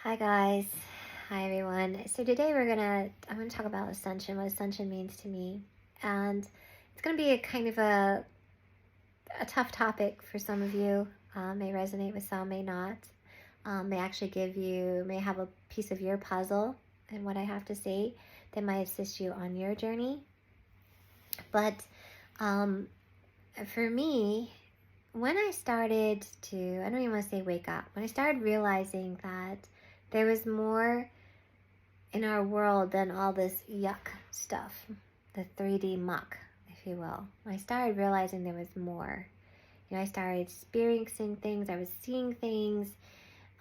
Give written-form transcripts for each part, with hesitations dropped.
Hi guys. Hi everyone. So today I'm gonna talk about Ascension, what Ascension means to me. And it's gonna be a kind of a tough topic for some of you. May resonate with some, may not. May actually may have a piece of your puzzle and what I have to say that might assist you on your journey. But um, for me, when I started I don't even want to say wake up, when I started realizing that there was more in our world than all this yuck stuff, the 3D muck, if you will. I started realizing there was more. I started experiencing things, I was seeing things.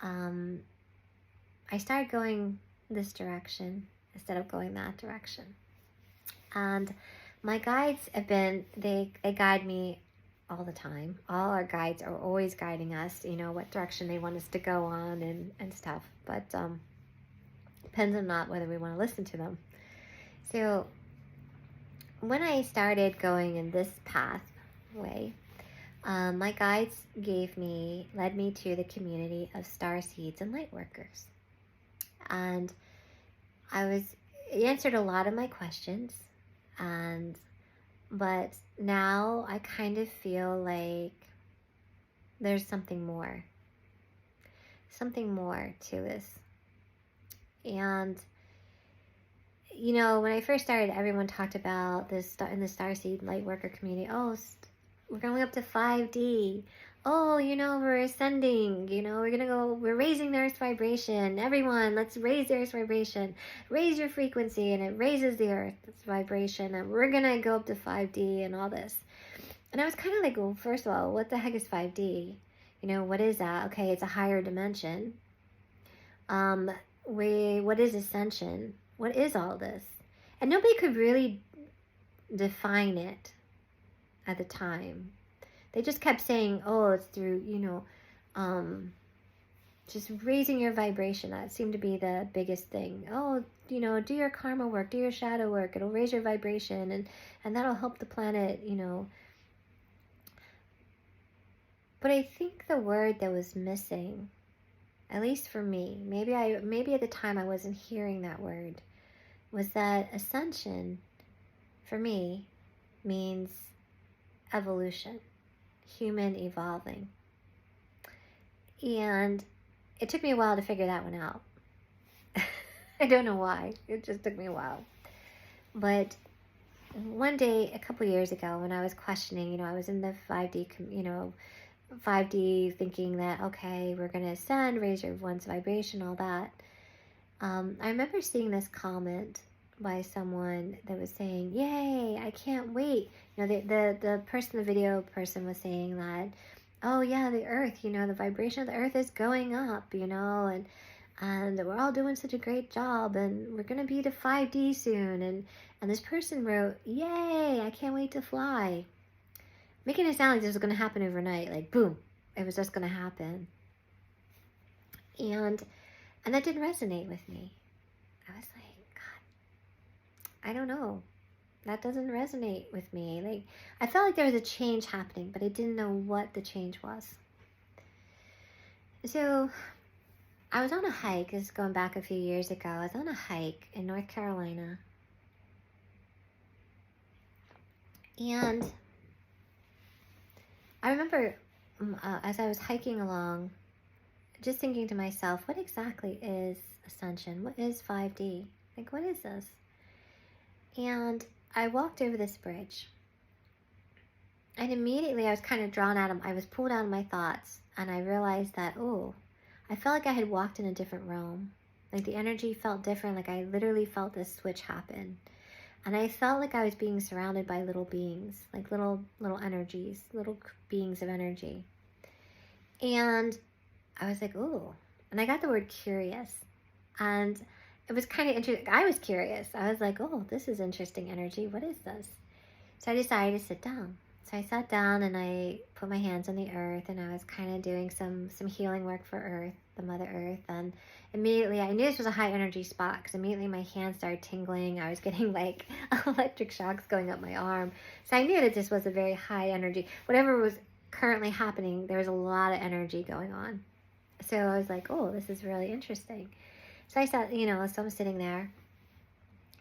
I started going this direction instead of going that direction. And my guides they guide me all the time. All our guides are always guiding us, what direction they want us to go on and stuff. But depends on not whether we want to listen to them. So when I started going in this pathway, my guides led me to the community of star seeds and lightworkers. And it answered a lot of my questions. But now I kind of feel like there's something more to this. And when I first started, everyone talked about this in the Starseed Lightworker community. Oh, we're going up to 5D. Oh, we're ascending. We're raising the Earth's vibration. Everyone, let's raise the Earth's vibration. Raise your frequency, and it raises the Earth's vibration. And we're going to go up to 5D and all this. And I was kind of like, well, first of all, what the heck is 5D? What is that? Okay, it's a higher dimension. What is Ascension? What is all this? And nobody could really define it at the time. They just kept saying, oh, it's through, just raising your vibration. That seemed to be the biggest thing. Oh, do your karma work, do your shadow work. It'll raise your vibration and that'll help the planet, But I think the word that was missing, at least for me, maybe at the time I wasn't hearing that word, was that Ascension, for me, means evolution, human evolving. And it took me a while to figure that one out. I don't know why. It just took me a while. But one day, a couple years ago, when I was questioning, I was in the 5D, 5D thinking that, okay, we're going to ascend, raise your one's vibration, all that. I remember seeing this comment by someone that was saying, yay, I can't wait. The person, the video person was saying that, oh yeah, the earth, the vibration of the earth is going up, and we're all doing such a great job, and we're going to be to 5D soon. And this person wrote, yay, I can't wait to fly. Making it sound like this was going to happen overnight, like boom, it was just going to happen. And that didn't resonate with me. I was like, God, I don't know. That doesn't resonate with me. Like, I felt like there was a change happening, but I didn't know what the change was. So I was on a hike. This is going back a few years ago. I was on a hike in North Carolina. And I remember as I was hiking along, just thinking to myself, what exactly is Ascension? What is 5D? Like, what is this? And I walked over this bridge. And immediately I was kind of drawn out of, I was pulled out of my thoughts. And I realized that, I felt like I had walked in a different realm. Like the energy felt different. Like I literally felt this switch happen. And I felt like I was being surrounded by little beings, like little energies, little beings of energy. And I was like, ooh. And I got the word curious. And it was kind of interesting. I was curious. I was like, oh, this is interesting energy. What is this? So I decided to sit down. So I sat down and I put my hands on the earth, and I was kind of doing some healing work for Earth, the Mother Earth. And immediately I knew this was a high energy spot because immediately my hands started tingling. I was getting like electric shocks going up my arm. So I knew that this was a very high energy. Whatever was currently happening, there was a lot of energy going on. So I was like, oh, this is really interesting. So I sat, so I'm sitting there,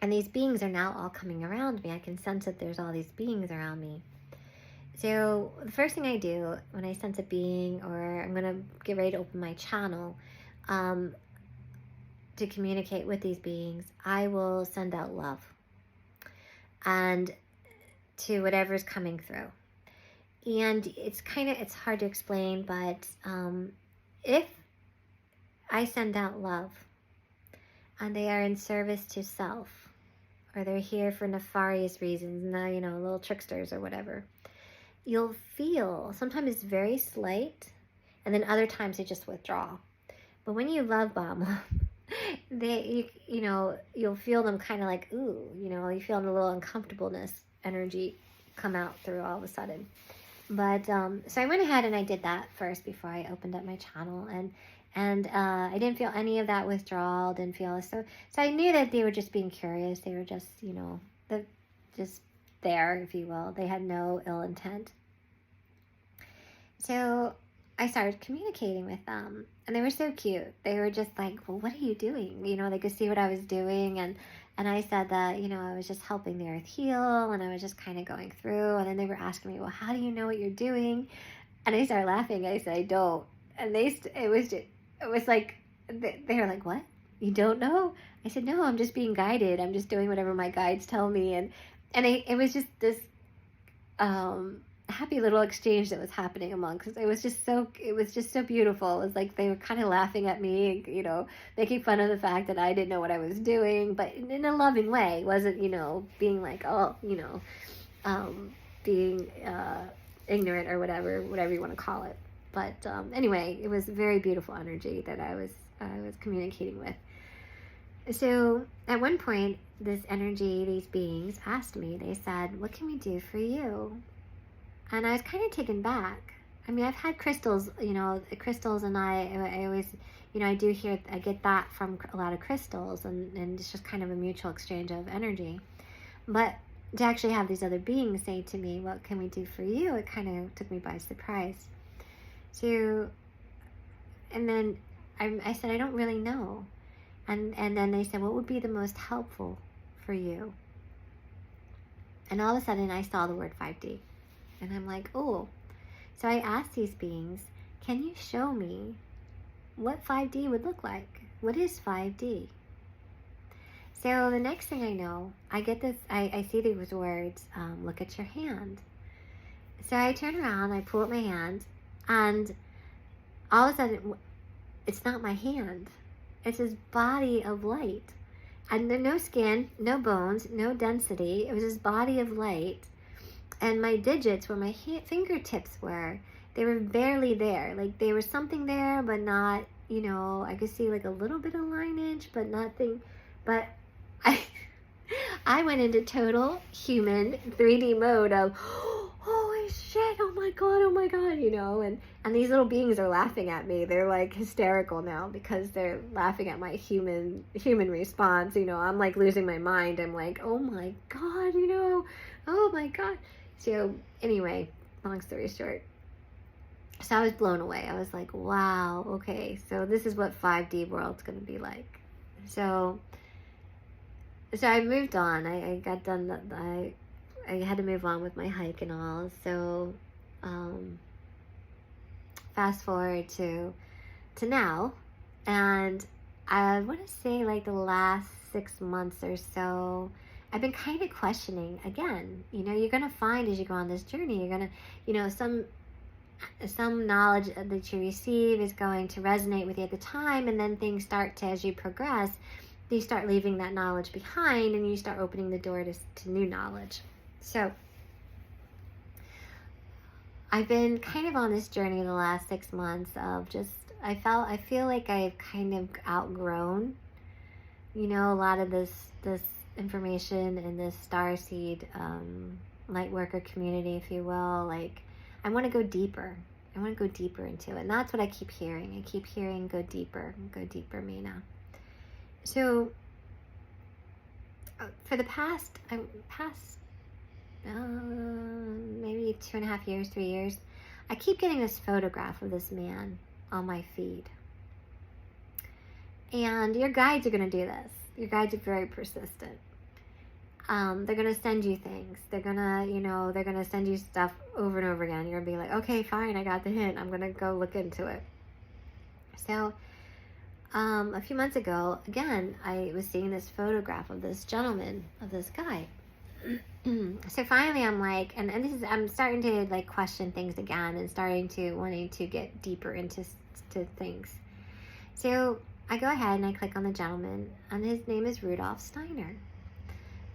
and these beings are now all coming around me. I can sense that there's all these beings around me. So the first thing I do when I sense a being, or I'm going to get ready to open my channel to communicate with these beings, I will send out love and to whatever's coming through. And it's hard to explain, but if I send out love and they are in service to self, or they're here for nefarious reasons, little tricksters or whatever, you'll feel, sometimes it's very slight, and then other times they just withdraw. But when you love bomb you'll feel them kind of like, ooh, you feel the little uncomfortableness energy come out through all of a sudden. But so I went ahead and I did that first before I opened up my channel, and I didn't feel any of that withdrawal. Didn't feel so I knew that they were just being curious. They were just just there, if you will. They had no ill intent. So I started communicating with them, and they were so cute. They were just like, well, what are you doing? They could see what I was doing, and I said that, I was just helping the earth heal, and I was just kind of going through, and then they were asking me, well, how do you know what you're doing? And I started laughing. I said, I don't. And it was like, they were like, what? You don't know? I said, no, I'm just being guided. I'm just doing whatever my guides tell me. And it was just this happy little exchange that was happening amongst us. It was just so beautiful. It was like they were kind of laughing at me, making fun of the fact that I didn't know what I was doing, but in a loving way. It wasn't, being like, oh, being ignorant or whatever you want to call it. But anyway, it was very beautiful energy that I was communicating with. So at one point, this energy, these beings asked me, they said, what can we do for you? And I was kind of taken back. I mean, I've had crystals, crystals, and I always, I get that from a lot of crystals, and it's just kind of a mutual exchange of energy. But to actually have these other beings say to me, what can we do for you? It kind of took me by surprise. So, and then I said, I don't really know. And then they said, what would be the most helpful for you? And all of a sudden I saw the word 5D. And I'm like, oh. So I asked these beings, can you show me what 5D would look like? What is 5D? So the next thing I know, I get this, I see these words, look at your hand. So I turn around, I pull up my hand, and all of a sudden, it's not my hand. It's this body of light. And no skin, no bones, no density. It was this body of light. And my digits, where my fingertips were, they were barely there. Like, there was something there, but not, I could see like a little bit of lineage, but nothing. But I went into total human 3D mode of, holy shit, oh my god, and these little beings are laughing at me. They're like hysterical now because they're laughing at my human response. I'm like losing my mind. I'm like, oh my god, oh my god. So anyway, long story short, so I was blown away. I was like, wow, okay, so this is what 5D world's gonna be like. So I moved on. I got done. I had to move on with my hike and all. So fast forward to now, and I want to say like the last 6 months or so, I've been kind of questioning again. You're gonna find as you go on this journey, you're gonna, some knowledge that you receive is going to resonate with you at the time, and then things start to, as you progress, you start leaving that knowledge behind, and you start opening the door to new knowledge. So I've been kind of on this journey the last 6 months of just, I feel like I've kind of outgrown, a lot of this information in this starseed Lightworker community, if you will. Like, I want to go deeper. I want to go deeper into it. And that's what I keep hearing. I keep hearing, go deeper, Mina. So for the past maybe 2.5 years, 3 years, I keep getting this photograph of this man on my feed. And your guides are going to do this. Your guides are very persistent. They're going to send you things. They're going to, they're going to send you stuff over and over again. You're going to be like, okay, fine, I got the hint. I'm going to go look into it. So, a few months ago, again, I was seeing this photograph of this gentleman, of this guy. So finally I'm like, and this is, I'm starting to like question things again and wanting to get deeper into things. So I go ahead and I click on the gentleman, and his name is Rudolf Steiner.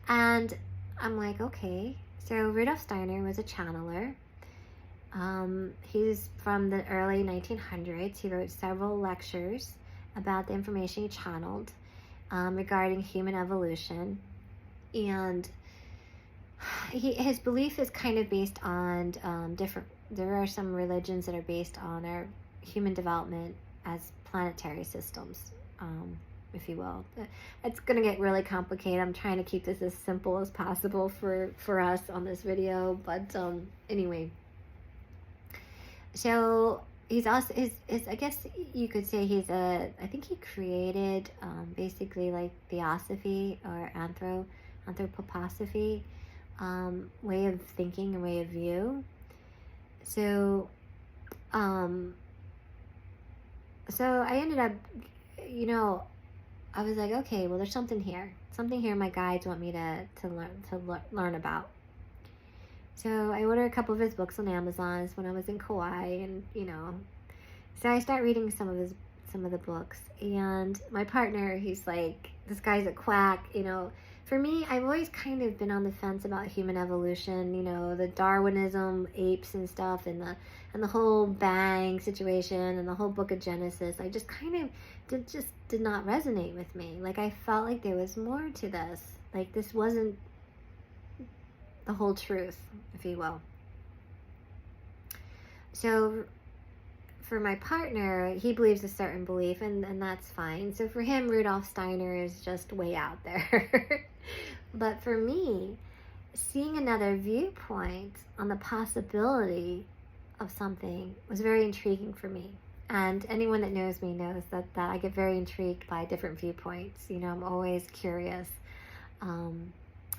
And I'm like, okay, so Rudolf Steiner was a channeler. He's from the early 1900s. He wrote several lectures about the information he channeled regarding human evolution. And his belief is kind of based on there are some religions that are based on our human development as planetary systems, if you will. It's going to get really complicated. I'm trying to keep this as simple as possible for us on this video, but anyway. So he's also, I guess you could say I think he created basically like theosophy or anthroposophy, way of thinking and way of view. So I ended up, I was like, okay, well, there's something here my guides want me to learn about. So I ordered a couple of his books on Amazon when I was in Kauai, and so I start reading some of the books, and my partner, he's like, this guy's a quack. For me, I've always kind of been on the fence about human evolution, the Darwinism, apes and stuff, and the whole Bang situation and the whole book of Genesis. I just kind of did not resonate with me. Like, I felt like there was more to this. Like, this wasn't the whole truth, if you will. So for my partner, he believes a certain belief, and that's fine. So for him, Rudolf Steiner is just way out there. But for me, seeing another viewpoint on the possibility of something was very intriguing for me. And anyone that knows me knows that I get very intrigued by different viewpoints. I'm always curious. And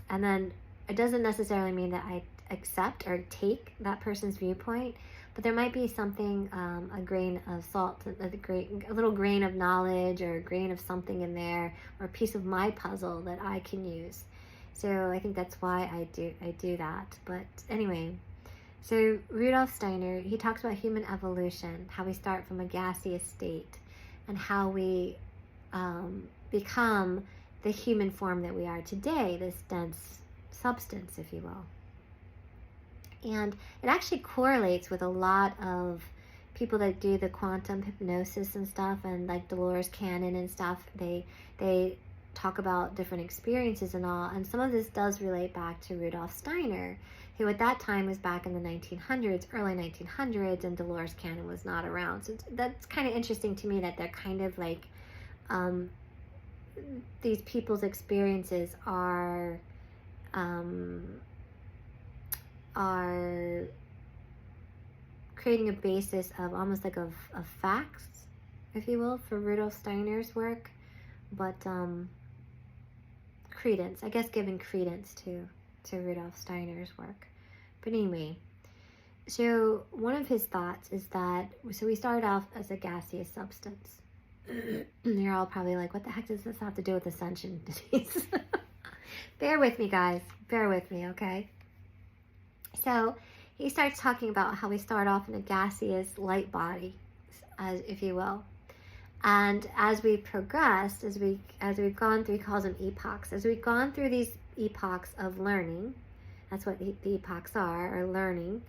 then it doesn't necessarily mean that I accept or take that person's viewpoint, but there might be something, a grain of salt, a little grain of knowledge, or a grain of something in there, or a piece of my puzzle that I can use. So I think that's why I do that. But anyway, so Rudolf Steiner, he talks about human evolution, how we start from a gaseous state, and how we become the human form that we are today, this dense substance, if you will. And it actually correlates with a lot of people that do the quantum hypnosis and stuff, and like Dolores Cannon and stuff. They talk about different experiences and all, and some of this does relate back to Rudolf Steiner, who at that time was back in the 1900s, early 1900s, and Dolores Cannon was not around. So that's kind of interesting to me, that they're kind of like, these people's experiences are creating a basis of almost like of facts, if you will, for Rudolf Steiner's work, but credence, I guess, giving credence to Rudolf Steiner's work. But anyway, so one of his thoughts is that, so we started off as a gaseous substance. You're all probably like, what the heck does this have to do with Ascension disease? Bear with me, guys. Bear with me, okay? So he starts talking about how we start off in a gaseous light body, as if you will. And as we progressed, as we've gone through, he calls them epochs. As we've gone through these epochs of learning, that's what the epochs are, or learning,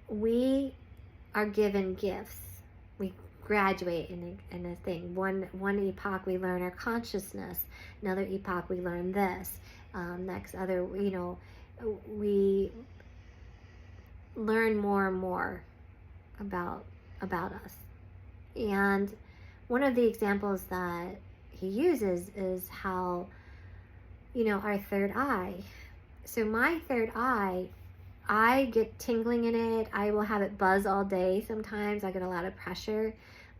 we are given gifts. We graduate in a thing. One epoch we learn our consciousness. Another epoch we learn this. Next other, we learn more and more about us. And one of the examples that he uses is how, our third eye. So my third eye, I get tingling in it. I will have it buzz all day sometimes. I get a lot of pressure.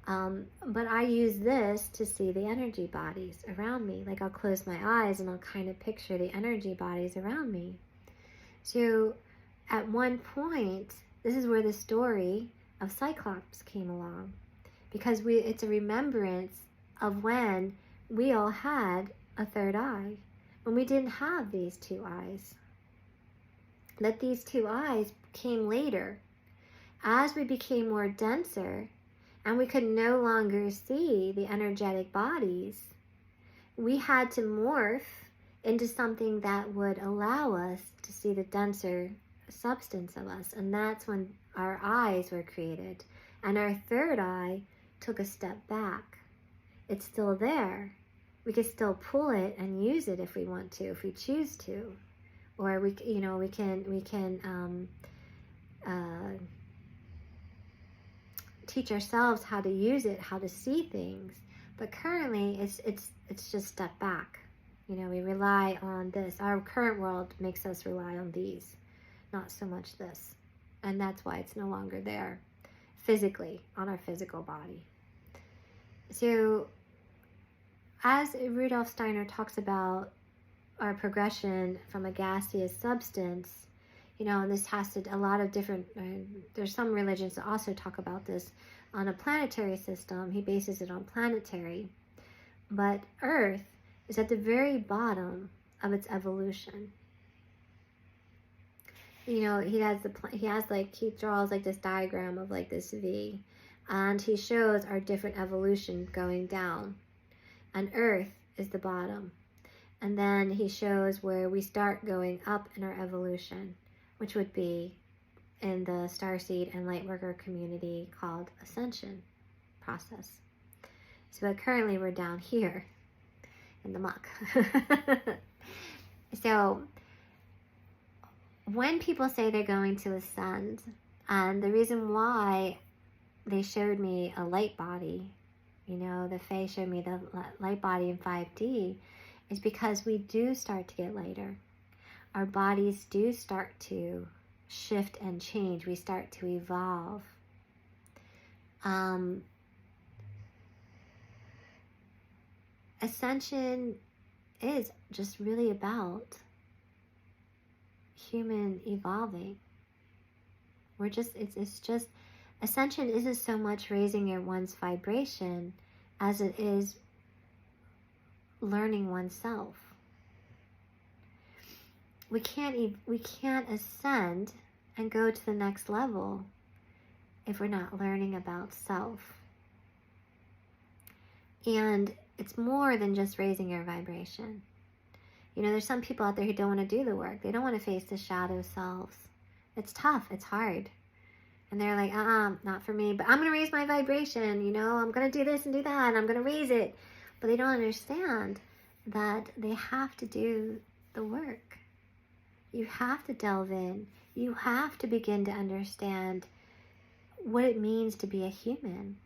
But I use this to see the energy bodies around me. Like I'll close my eyes and I'll kind of picture the energy bodies around me. So at one point, this is where the story of Cyclops came along, because it's a remembrance of when we all had a third eye, when we didn't have these two eyes. That these two eyes came later. As we became more denser and we could no longer see the energetic bodies, we had to morph into something that would allow us to see the denser substance of us. And that's when our eyes were created. And our third eye took a step back. It's still there. We can still pull it and use it if we want to, if we choose to. Or we can teach ourselves how to use it, how to see things. But currently, it's just step back. We rely on this. Our current world makes us rely on these, not so much this. And that's why it's no longer there physically, on our physical body. So, as Rudolf Steiner talks about our progression from a gaseous substance, and this has to, a lot of different, there's some religions that also talk about this on a planetary system. He bases it on planetary. But Earth is at the very bottom of its evolution. He draws like this diagram of like this V, and he shows our different evolution going down. And Earth is the bottom. And then he shows where we start going up in our evolution, which would be in the Starseed and Lightworker community called Ascension process. So currently we're down here in the muck. So when people say they're going to ascend, and the reason why they showed me a light body, the faey showed me the light body in 5D, is because we do start to get lighter. Our bodies do start to shift and change. We start to evolve. Ascension is just really about human evolving. It's just, ascension isn't so much raising your one's vibration as it is learning oneself. We can't ascend and go to the next level if we're not learning about self. And it's more than just raising your vibration. There's some people out there who don't want to do the work. They don't want to face the shadow selves. It's tough. It's hard. And they're like, not for me. But I'm going to raise my vibration. I'm going to do this and do that. And I'm going to raise it. But they don't understand that they have to do the work. You have to delve in. You have to begin to understand what it means to be a human.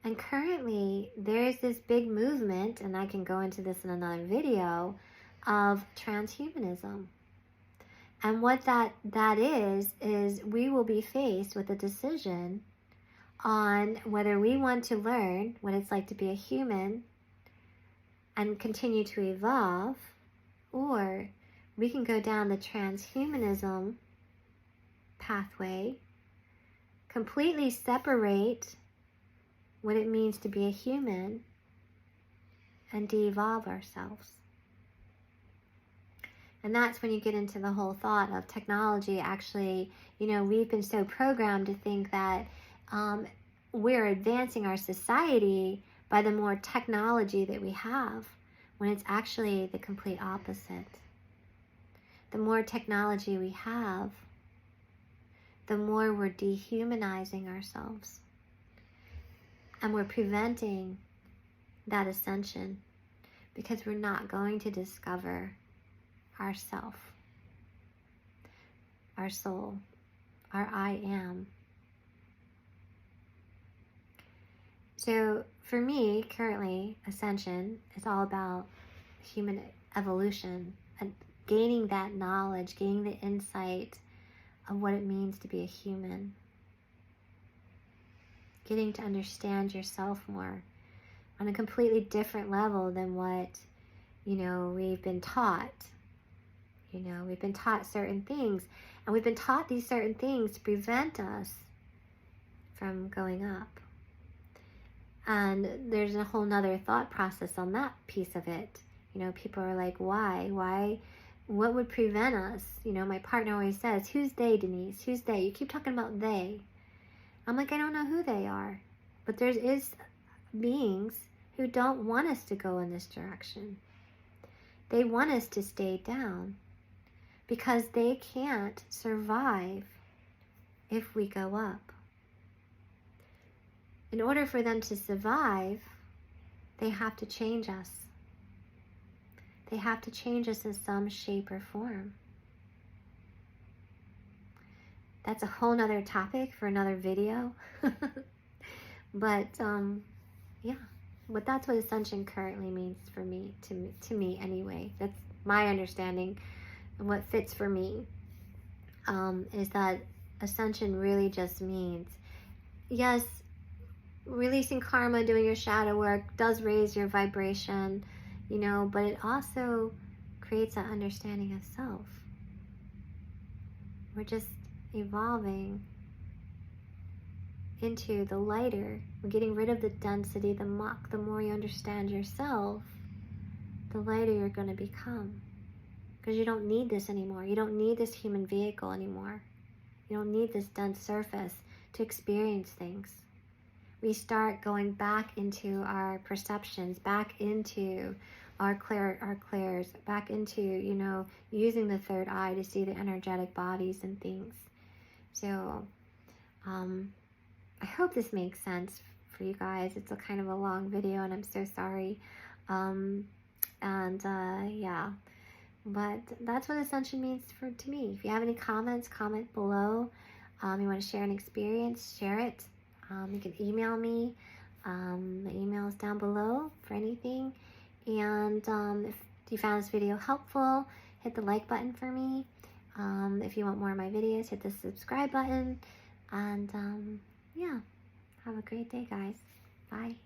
And currently, there's this big movement, and I can go into this in another video, of transhumanism. And what that is we will be faced with a decision on whether we want to learn what it's like to be a human and continue to evolve, or we can go down the transhumanism pathway, completely separate what it means to be a human, and de-evolve ourselves. And that's when you get into the whole thought of technology. Actually, we've been so programmed to think that we're advancing our society by the more technology that we have, when it's actually the complete opposite. The more technology we have, the more we're dehumanizing ourselves. And we're preventing that ascension because we're not going to discover ourself, our soul, our I am. So for me, currently, ascension is all about human evolution and gaining that knowledge, gaining the insight of what it means to be a human. getting to understand yourself more on a completely different level than what, you know, we've been taught. You know, we've been taught certain things, and we've been taught these certain things to prevent us from going up. And there's a whole nother thought process on that piece of it. You know, people are like, why, what would prevent us? You know, my partner always says, who's they, Denise? Who's they? You keep talking about they. I'm like, I don't know who they are. But there is beings who don't want us to go in this direction. They want us to stay down because they can't survive if we go up. In order for them to survive, they have to change us. They have to change us in some shape or form. That's a whole nother topic for another video. But yeah, but that's what Ascension currently means for me, to me anyway. That's my understanding. And what fits for me is that Ascension really just means, yes, releasing karma, doing your shadow work does raise your vibration, you know, but it also creates that understanding of self. We're just evolving into the lighter. We're getting rid of the density, the muck. The more you understand yourself, the lighter you're going to become. Because you don't need this anymore. You don't need this human vehicle anymore. You don't need this dense surface to experience things. We start going back into our perceptions, back into our clairs, back into, you know, using the third eye to see the energetic bodies and things. So, I hope this makes sense for you guys. It's a kind of a long video, and I'm so sorry. Yeah. But that's what Ascension means to me. If you have any comments, comment below. You want to share an experience, share it. You can email me. The email is down below for anything. And if you found this video helpful, hit the like button for me. If you want more of my videos, hit the subscribe button. And yeah, have a great day, guys. Bye.